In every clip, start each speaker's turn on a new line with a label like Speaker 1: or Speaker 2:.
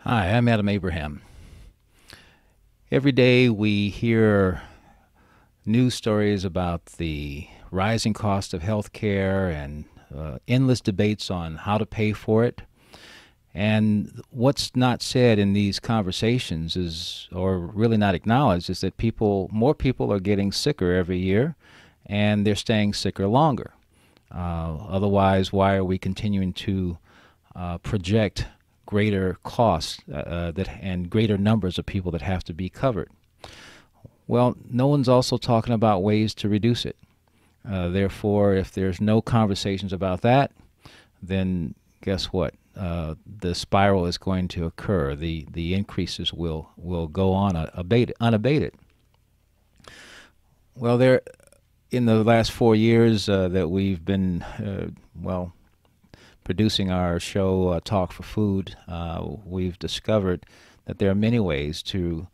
Speaker 1: Hi, I'm Adam Abraham. Every day we hear news stories about the rising cost of health care and endless debates on how to pay for it. And what's not said in these conversations is, or really not acknowledged, is that more people are getting sicker every year, and they're staying sicker longer. Otherwise, why are we continuing to project greater costs and greater numbers of people that have to be covered? Well, no one's also talking about ways to reduce it. Therefore, if there's no conversations about that, then guess what? The spiral is going to occur. The increases will go on unabated. Well, there in the last 4 years that we've been producing our show Talk for Food, we've discovered that there are many ways to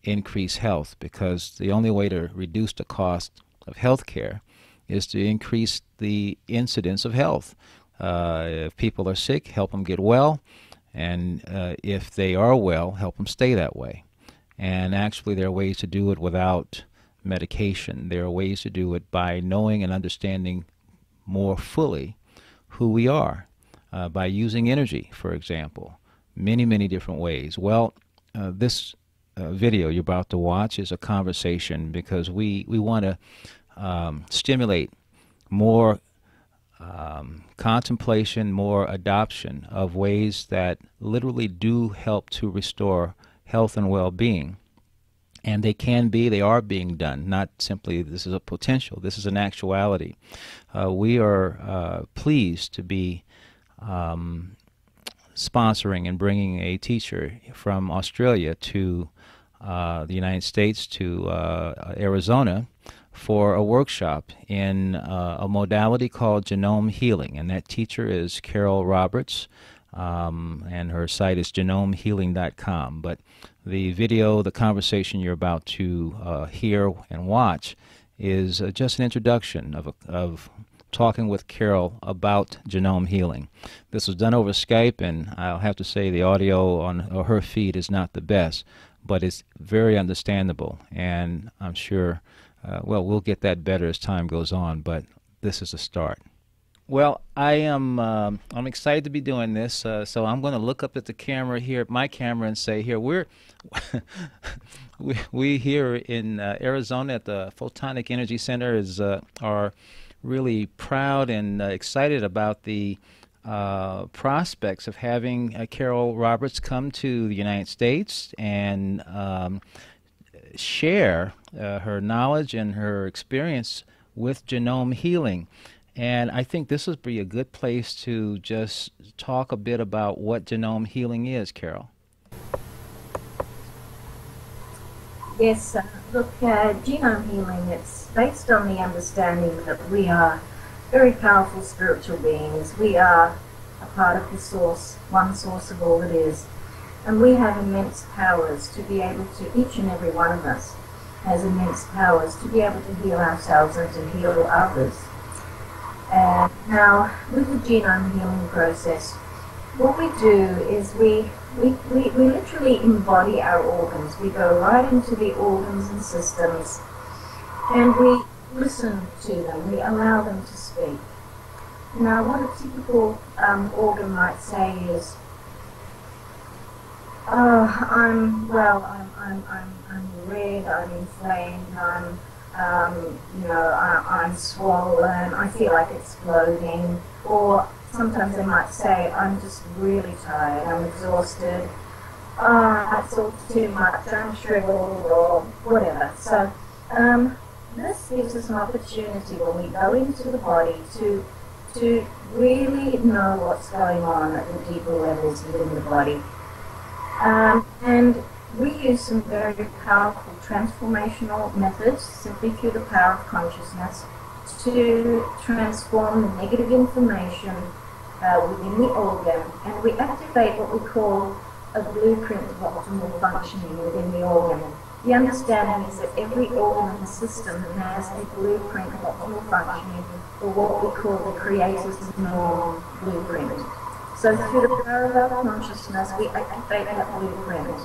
Speaker 1: increase health, because the only way to reduce the cost of health care is to increase the incidence of health. If people are sick, help them get well, and if they are well, help them stay that way. And actually, there are ways to do it without medication. There are ways to do it by knowing and understanding more fully who we are, by using energy, for example. Many different ways. Well, this video you're about to watch is a conversation, because we want to stimulate more contemplation, more adoption of ways that literally do help to restore health and well-being. And they are being done, not simply this is a potential, this is an actuality. We are pleased to be sponsoring and bringing a teacher from Australia to the United States, to Arizona, for a workshop in a modality called Genome healing. And that teacher is Carol Roberts, and her site is genomehealing.com. But the video, the conversation you're about to hear and watch, is just an introduction of talking with Carol about genome healing. This was done over Skype, and I'll have to say the audio on her feed is not the best, but it's very understandable, and I'm sure we'll get that better as time goes on, but this is a start. Well, I'm excited to be doing this, so I'm going to look up at the camera here, at my camera, and say, here, we here in Arizona at the Photonic Energy Center are really proud and excited about the prospects of having Carol Roberts come to the United States and share her knowledge and her experience with genome healing. And I think this would be a good place to just talk a bit about what genome healing is, Carol.
Speaker 2: Yes, look, genome healing, it's based on the understanding that we are very powerful spiritual beings. We are a part of the source, one source of all that is. And we have immense powers to be able to, each and every one of us has immense powers to be able to heal ourselves and to heal others. And now, with the genome healing process, what we do is we literally embody our organs. We go right into the organs and systems, and we listen to them. We allow them to speak. Now, what a typical organ might say is, "Oh, I'm red. I'm inflamed. I'm swollen. I feel like exploding." Or sometimes they might say, "I'm just really tired. I'm exhausted. That's all too much. I'm shriveled," or whatever. So this gives us an opportunity when we go into the body to really know what's going on at the deeper levels within the body. And we use some very powerful transformational methods, simply through the power of consciousness, to transform the negative information within the organ, and we activate what we call a blueprint of optimal functioning within the organ. The understanding is that every organ in the system has a blueprint of optimal functioning, or what we call the Creator's norm blueprint. So through the power of our consciousness, we activate that blueprint.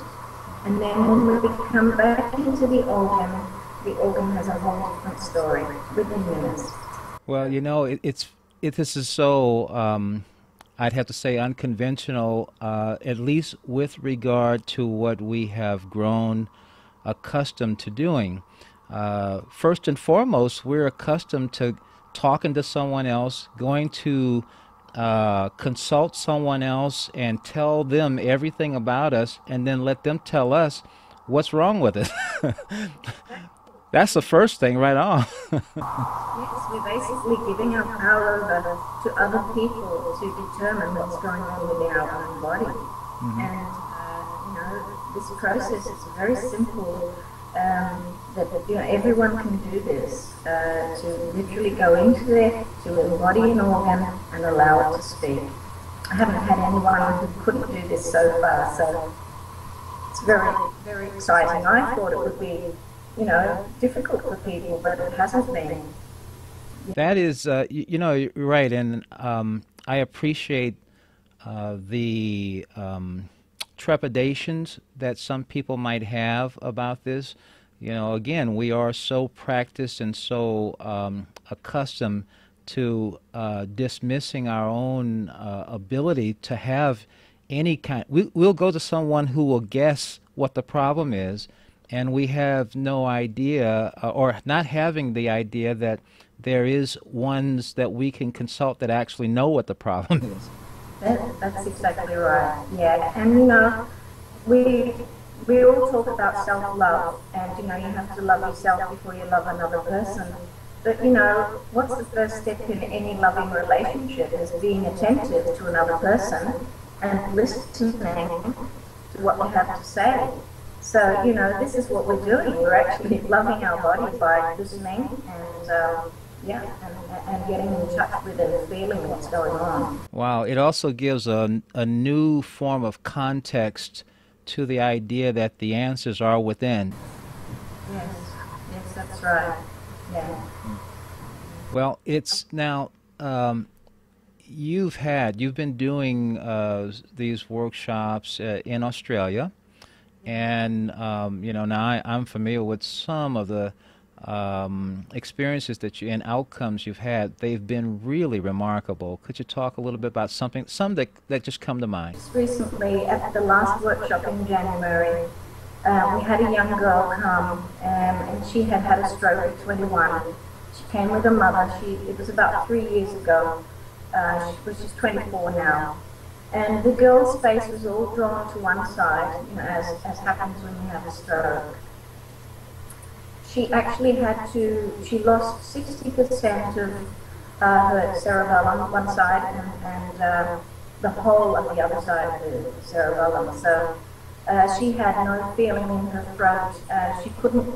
Speaker 2: And then when we come back into the organ has a whole different story within minutes.
Speaker 1: Well, you know, this is so, I'd have to say, unconventional, at least with regard to what we have grown accustomed to doing. First and foremost, we're accustomed to talking to someone else, going to consult someone else and tell them everything about us, and then let them tell us what's wrong with it. That's the first thing right off.
Speaker 2: Yes, we're basically giving our power over to other people to determine what's going on within our own body. And, this process is very simple, that, everyone can do this, to literally go into there, to embody an organ and allow it to speak. I haven't had anyone who couldn't do this so far, so it's very, very exciting. I thought it would be difficult for people, but it hasn't been.
Speaker 1: That is, you're right, and I appreciate the trepidations that some people might have about this. Again, we are so practiced and so accustomed to dismissing our own ability to have any kind. We'll go to someone who will guess what the problem is, and we have no idea, or not having the idea that there is ones that we can consult that actually know what the problem is.
Speaker 2: That's exactly right. Yeah, and we all talk about self-love, and you have to love yourself before you love another person. But what's the first step in any loving relationship is being attentive to another person and listening to what they have to say. So, this is what we're doing. We're actually loving our body by listening and getting in touch with it and feeling what's going on.
Speaker 1: Wow, it also gives a new form of context to the idea that the answers are within.
Speaker 2: Yes, that's right. Yeah.
Speaker 1: Well, it's now, you've been doing these workshops in Australia. And, now I'm familiar with some of the experiences and outcomes you've had. They've been really remarkable. Could you talk a little bit about some that just come to mind?
Speaker 2: Just recently, at the last workshop in January, we had a young girl come, and she had had a stroke at 21. She came with her mother. It was about 3 years ago. She's 24 now. And the girl's face was all drawn to one side, as happens when you have a stroke. She actually she lost 60% of her cerebellum on one side and the whole of the other side of the cerebellum. So she had no feeling in her throat. She couldn't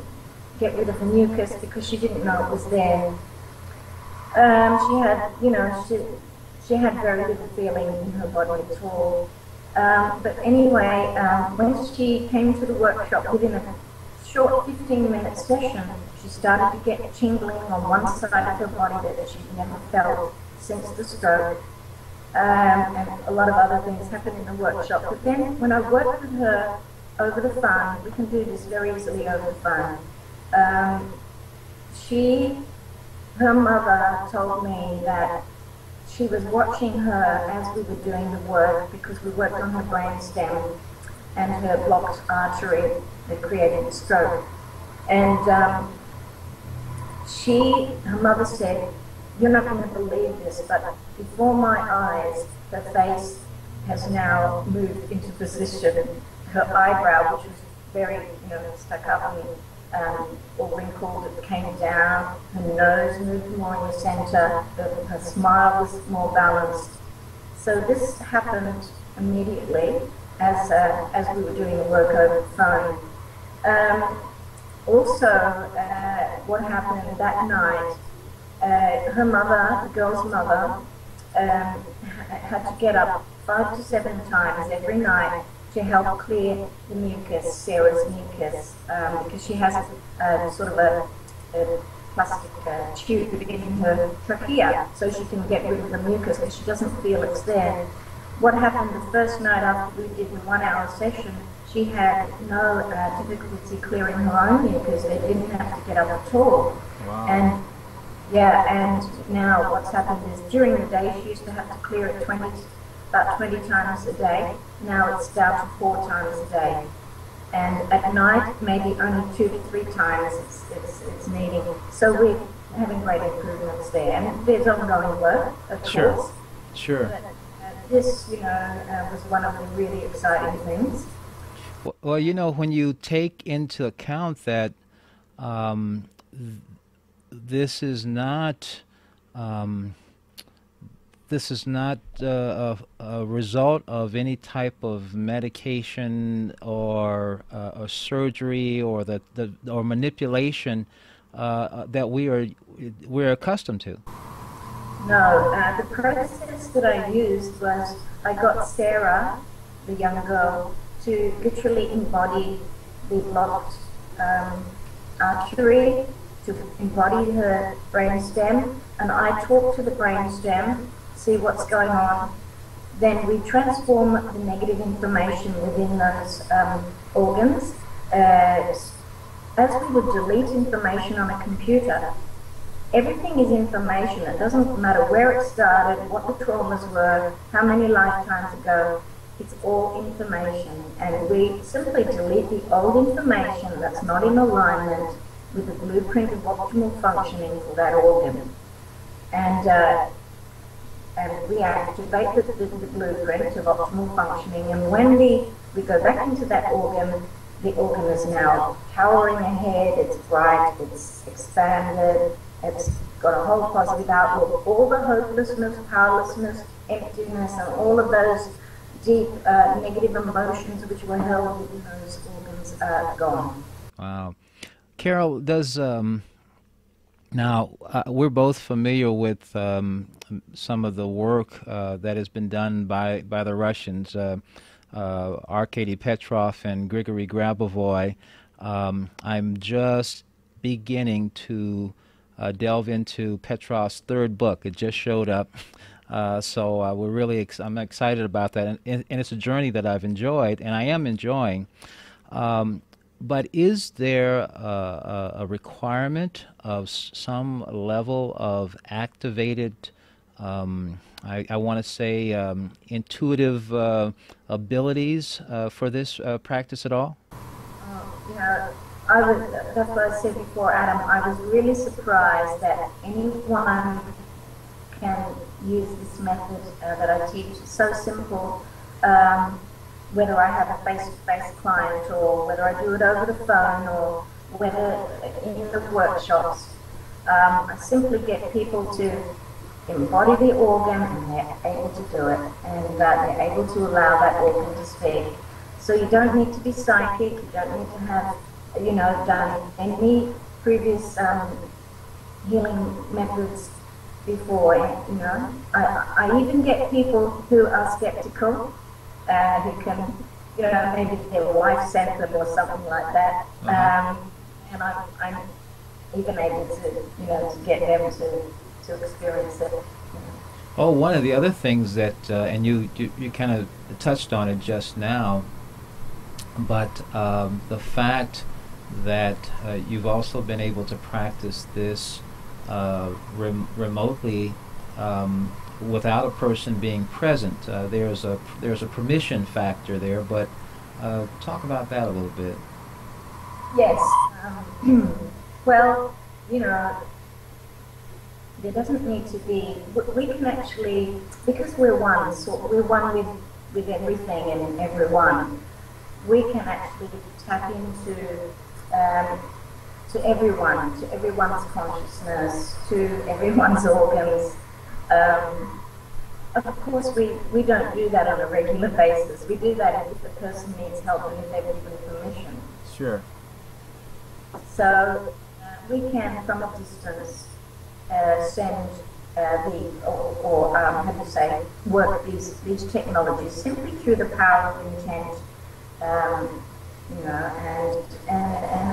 Speaker 2: get rid of the mucus because she didn't know it was there. She had very little feeling in her body at all. But anyway, when she came to the workshop, within a short 15-minute session, she started to get tingling on one side of her body that she'd never felt since the stroke. And a lot of other things happened in the workshop. But then when I worked with her over the phone, we can do this very easily over the phone, her mother told me that she was watching her as we were doing the work, because we worked on her brainstem and her blocked artery that created the stroke. And her mother said, "You're not going to believe this, but before my eyes, her face has now moved into position. Her eyebrow, which was very, stuck up or wrinkled, it came down. Her nose moved more in the center. Her smile was more balanced." So this happened immediately as we were doing the work over the phone. Also, what happened that night, her mother, the girl's mother, had to get up 5 to 7 times every night to help clear the mucus, Sarah's mucus, because she has sort of a plastic tube in her trachea, so she can get rid of the mucus because she doesn't feel it's there. what happened the first night after we did the 1 hour session, she had no difficulty clearing her own mucus. They didn't have to get up at all.
Speaker 1: Wow.
Speaker 2: And yeah, and now what's happened is during the day she used to have to clear it about 20 times a day. Now it's down to 4 times a day. And at night, maybe only 2 to 3 times it's needing. So we're having great improvements there. And there's ongoing work, of course.
Speaker 1: Sure.
Speaker 2: But, this, was one of the really exciting things.
Speaker 1: Well, when you take into account that this is not a result of any type of medication or surgery or or manipulation that we're accustomed to.
Speaker 2: No, the process that I used was I got Sarah, the young girl, to literally embody the blocked artery, to embody her brainstem, and I talk to the brainstem, see what's going on. Then we transform the negative information within those organs. As we would delete information on a computer, everything is information. It doesn't matter where it started, what the traumas were, how many lifetimes ago. It's all information. And we simply delete the old information that's not in alignment with the blueprint of optimal functioning for that organ. And we activate the blueprint of optimal functioning. And when we go back into that organ, the organ is now towering ahead, it's bright, it's expanded, it's got a whole positive outlook. All the hopelessness, powerlessness, emptiness, and all of those deep negative emotions which were held within those organs are gone.
Speaker 1: Wow. Carol, does now we're both familiar with some of the work that has been done by the Russians, Arkady Petrov and Grigory Grabovoy. I'm just beginning to delve into Petrov's third book. It just showed up, so I'm excited about that, and it's a journey that I've enjoyed, and I am enjoying. But is there a requirement of some level of activated, I want to say, intuitive abilities for this practice at all?
Speaker 2: That's what I said before, Adam. I was really surprised that anyone can use this method that I teach. It's so simple. Whether I have a face-to-face client or whether I do it over the phone or whether in the workshops, I simply get people to embody the organ and they're able to do it, and they're able to allow that organ to speak. So you don't need to be psychic, you don't need to have, done any previous healing methods before, I even get people who are skeptical, who can, maybe their wife sent them or something like that. And I'm even able to get them to experience it.
Speaker 1: Oh, one of the other things that, and you kind of touched on it just now, but the fact that you've also been able to practice this remotely without a person being present. There's a permission factor there, but talk about that a little bit.
Speaker 2: Yes. Well, there doesn't need to be. We can actually, because we're one, so we're one with everything and everyone. We can actually tap into to everyone's consciousness, to everyone's organs. Of course, we don't do that on a regular basis. We do that if the person needs help and if they've given permission.
Speaker 1: Sure.
Speaker 2: So we can, from a distance, send work these technologies simply through the power of intent, and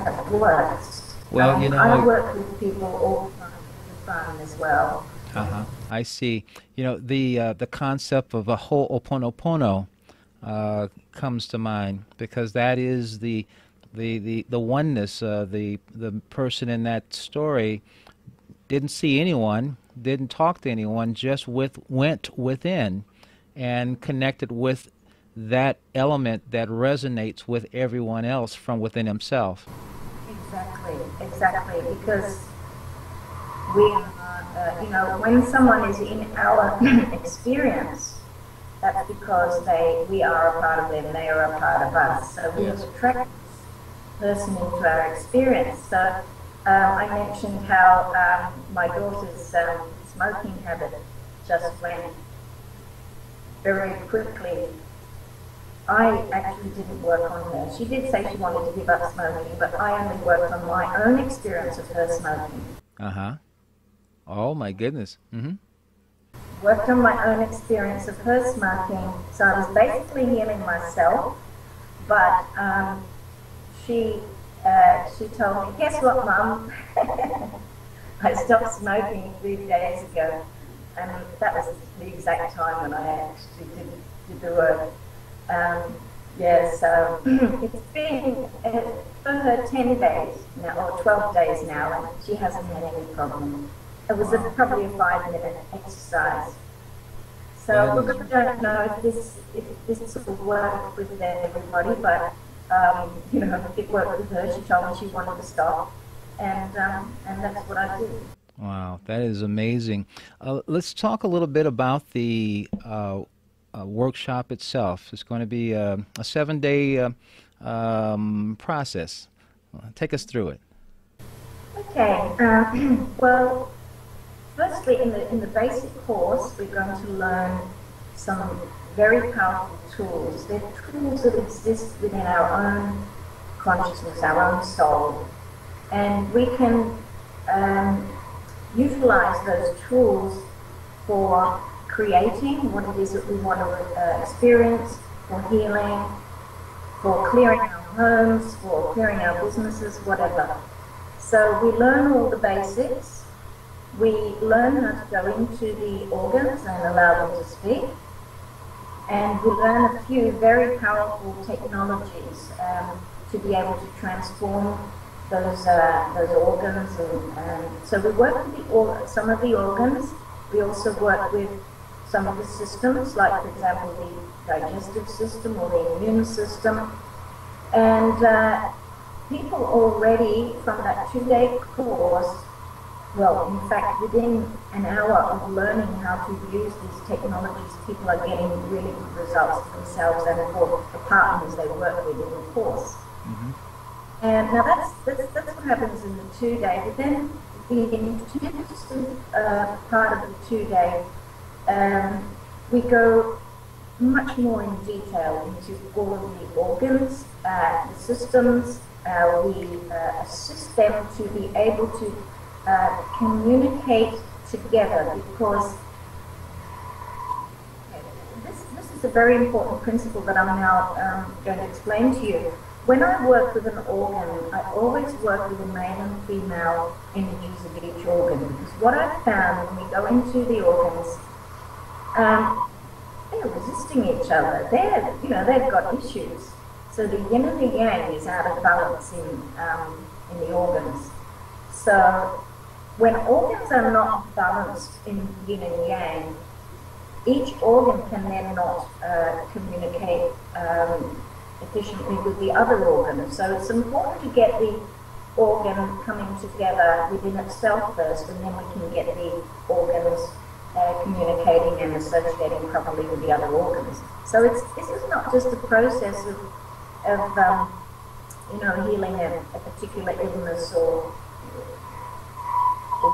Speaker 2: it works.
Speaker 1: Well,
Speaker 2: I work with people all the time for fun as well.
Speaker 1: Uh-huh. I see. You know, the concept of a whole Oponopono comes to mind because that is the oneness. The person in that story didn't see anyone, didn't talk to anyone, just went within and connected with that element that resonates with everyone else from within himself.
Speaker 2: Exactly, exactly, because we when someone is in our experience, that's because we are a part of them, they are a part of us. So we
Speaker 1: Yes.
Speaker 2: attract this person into our experience. So I mentioned how my daughter's smoking habit just went very quickly. I actually didn't work on her. She did say she wanted to give up smoking, but I only worked on my own experience of her smoking.
Speaker 1: Uh-huh. Oh my goodness. Mm-hmm.
Speaker 2: Worked on my own experience of her smoking. So I was basically healing myself, but she she told me, guess what, Mum? I stopped smoking 3 days ago, and that was the exact time when I actually did the work. Yeah, so it's been for her 10 days now, or 12 days now, and she hasn't had any problem. It was
Speaker 1: Wow.
Speaker 2: probably a 5-minute exercise. So
Speaker 1: That
Speaker 2: look,
Speaker 1: is,
Speaker 2: I don't know if this will work with everybody, but it worked with her. She told me she wanted to stop, and that's what I did.
Speaker 1: wow, that is amazing. Let's talk a little bit about the workshop itself. It's going to be a 7-day process. Take us through it.
Speaker 2: Okay. Well, firstly, in the basic course, we're going to learn some very powerful tools. They're tools that exist within our own consciousness, our own soul, and we can utilize those tools for creating what it is that we want to experience, for healing, for clearing our homes, for clearing our businesses, whatever. So we learn all the basics. We learn how to go into the organs and allow them to speak. And we learn a few very powerful technologies to be able to transform those organs. And so we work with some of the organs. We also work with some of the systems, like, for example, the digestive system or the immune system. And people already, from that 2-day course, well, in fact, within an hour of learning how to use these technologies, people are getting really good results for themselves and for the partners they work with in the course.
Speaker 1: Mm-hmm.
Speaker 2: And now that's what happens in the 2-day. But then the intensive part of the 2-day, we go much more in detail into all of the organs, the systems. We assist them to be able to communicate together, because this is a very important principle that I'm now going to explain to you. When I work with an organ, I always work with the male and female energies of each organ, because what I've found when we go into the organs, they're resisting each other. They've got issues. So the yin and the yang is out of balance in the organs. So when organs are not balanced in yin and yang, each organ can then not communicate efficiently with the other organ. So it's important to get the organ coming together within itself first, and then we can get the organs communicating and associating properly with the other organs. So this is not just a process of healing a particular illness or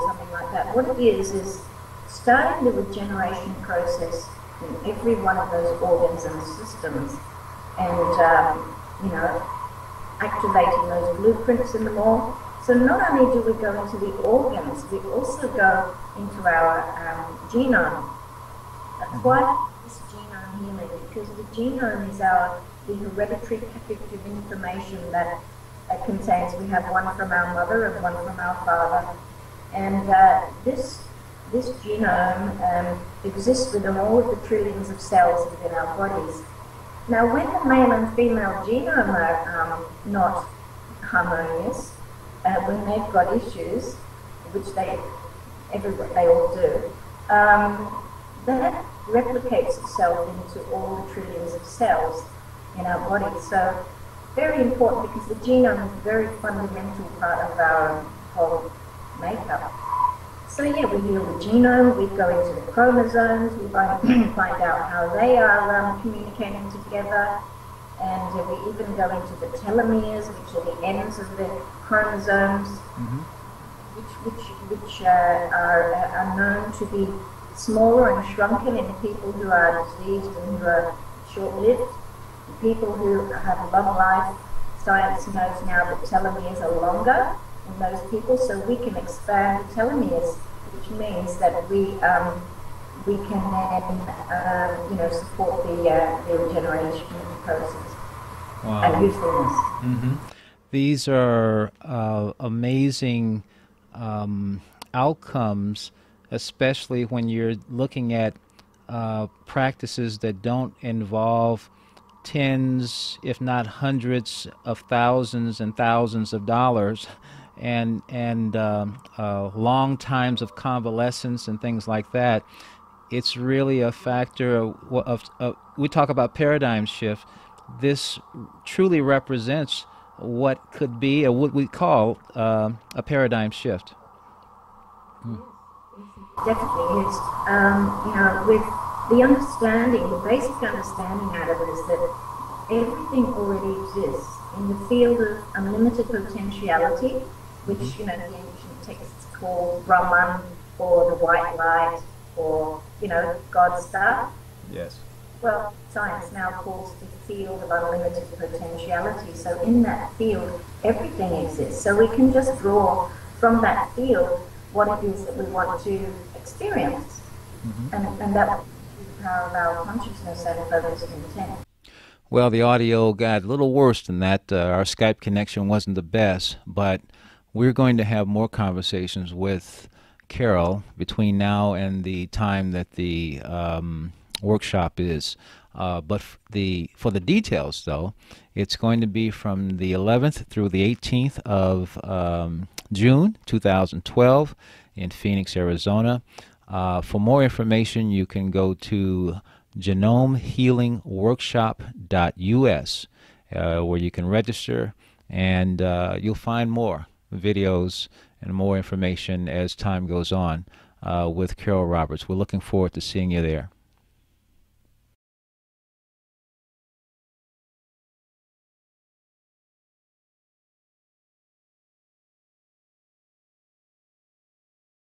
Speaker 2: something like that. What it is starting the regeneration process in every one of those organs and systems, and activating those blueprints in them all. So not only do we go into the organs, we also go into our genome. That's why this genome healing, because the genome is the hereditary package of information that contains. We have one from our mother and one from our father, and this this genome exists within all of the trillions of cells within our bodies. Now, when the male and female genome are not harmonious, when they've got issues, which they all do, that replicates itself into all the trillions of cells in our body. So, very important, because the genome is a very fundamental part of our whole makeup. So yeah, we heal the genome, we go into the chromosomes, we find out how they are communicating together, and we even go into the telomeres, which are the ends of the chromosomes, which are known to be smaller and shrunken in people who are diseased and who are short-lived. People who have a long life, science knows now that telomeres are longer in those people, so we can expand the telomeres, which means that we can then support the regeneration process.
Speaker 1: Wow.
Speaker 2: And usefulness.
Speaker 1: These are amazing outcomes, especially when you're looking at practices that don't involve tens, if not hundreds of thousands and thousands of dollars, and long times of convalescence and things like that. It's really a factor of we talk about paradigm shift. This truly represents what could be, or what we call a paradigm shift.
Speaker 2: Definitely is. With the understanding, the basic understanding out of it is that everything already exists in the field of unlimited potentiality, which the ancient texts call Brahman, or the white light, or God's star.
Speaker 1: Yes.
Speaker 2: Well, science now calls the field of unlimited potentiality. So in that field, everything exists. So we can just draw from that field what it is that we want to experience, and that is the power of our consciousness and focused intent.
Speaker 1: Well, the audio got a little worse than that. Our Skype connection wasn't the best, but we're going to have more conversations with Carol between now and the time that the workshop is. But for the details, though, it's going to be from the 11th through the 18th of June 2012 in Phoenix, Arizona. For more information, you can go to genomehealingworkshop.us, where you can register, and you'll find more videos and more information as time goes on with Carol Roberts. We're looking forward to seeing you there.